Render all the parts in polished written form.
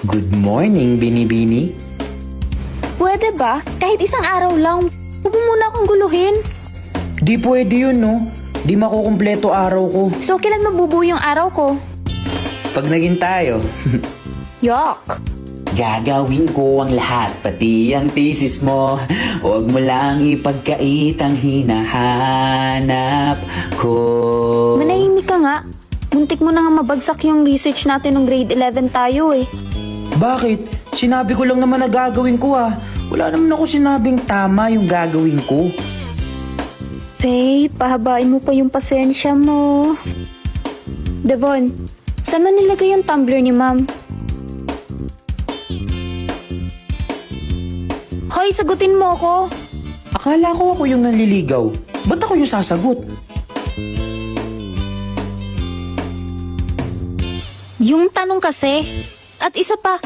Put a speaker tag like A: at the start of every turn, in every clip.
A: Good morning, Binibini.
B: Pwede ba? Kahit isang araw lang. Huwag mo muna akong guluhin.
A: Di pwede yun, no? Di makukumpleto araw ko.
B: So, kailan mabubuo yung araw ko?
A: Pag naging tayo,
B: Yuck!
A: gagawin ko ang lahat, pati ang thesis mo. Huwag mo lang ipagkait ang hinahanap ko.
B: Manahimik ka nga. Muntik mo na nga mabagsak yung research natin ng grade 11 tayo eh.
A: Bakit? Sinabi ko lang naman na gagawin ko ah. Wala naman ako sinabing tama yung gagawin ko.
B: Faye, pahabain mo pa yung pasensya mo. Devon, saan mo nilagay yung tumbler ni ma'am? Hoy, sagutin mo ako.
A: Akala ko ako yung nanliligaw. Ba't ako yung sasagot?
B: Yung tanong kasi. At isa pa,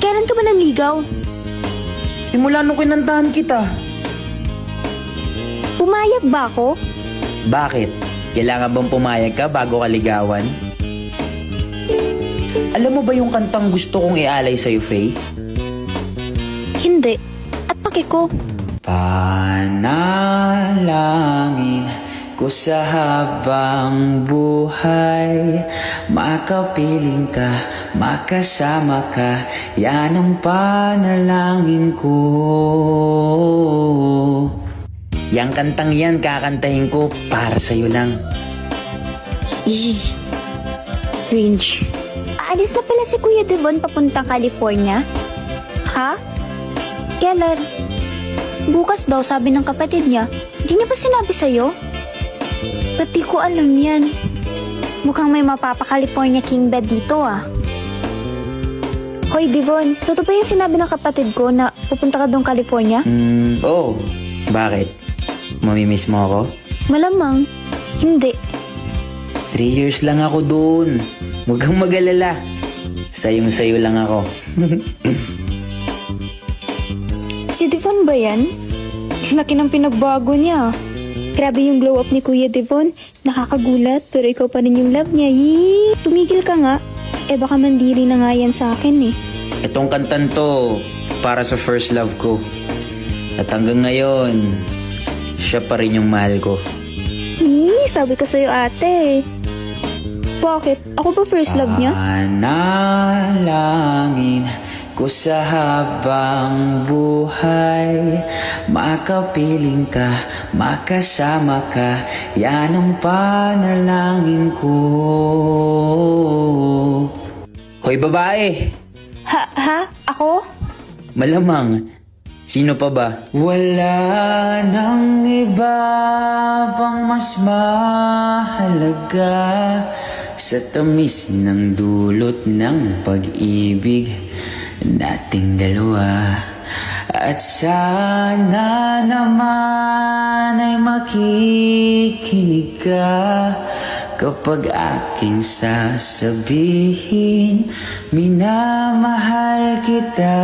B: kailan ka ba nanligaw?
A: Simula nung kinantahan kita.
B: Pumayag ba ako?
A: Bakit? Kailangan bang pumayag ka bago ka ligawan? Alam mo ba yung kantang gusto kong ialay sa'yo, Faye?
B: Hindi. At paki ko.
A: Panalangin ko sa habang buhay, makapiling ka, makasama ka, yan ang panalangin ko. Yang kantang yan kakantahin ko para sa'yo lang.
B: Eee. Cringe. Aalis na pala si Kuya Devon papuntang California? Ha? Kailan? Bukas daw, sabi ng kapatid niya. Hindi niya ba sinabi sa'yo? Ba't di ko alam yan? Mukhang may mapapa-California king bed dito ah. Hoy Devon, totoo ba yung sinabi ng kapatid ko na pupunta ka doon California?
A: Oo. Bakit? Mamimiss mo ako?
B: Malamang. Hindi.
A: 3 years lang ako doon. Huwag kang mag-alala. Sayong-sayo lang ako.
B: Si Devon ba yan? Laki ng pinagbago niya. Grabe yung glow up ni Kuya Devon. Nakakagulat, pero ikaw pa rin yung love niya. Yee! Tumigil ka nga. Eh baka mandiri na nga yan sa akin eh.
A: Itong kantan to, para sa first love ko. At hanggang ngayon, siya pa rin yung mahal ko.
B: Yee! Sabi ko sa'yo ate. Bakit? Ako ba first love niya?
A: Panalangin ko sa habang buhay, makapiling ka, makasama ka, yan ang panalangin ko. Hoy babae!
B: Ha? Ako?
A: Malamang, sino pa ba? Wala nang iba pang mas mahalaga sa tamis ng dulot ng pag-ibig nating dalawa. At sana naman ay makikinig ka kapag aking sasabihin, minamahal kita.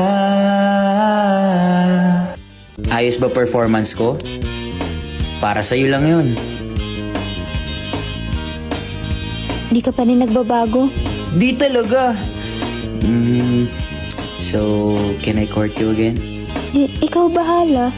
A: Ayos ba performance ko? Para sa'yo lang yun.
B: Di ka pa rin nagbabago.
A: Di talaga. So, can I court you again?
B: Ikaw bahala.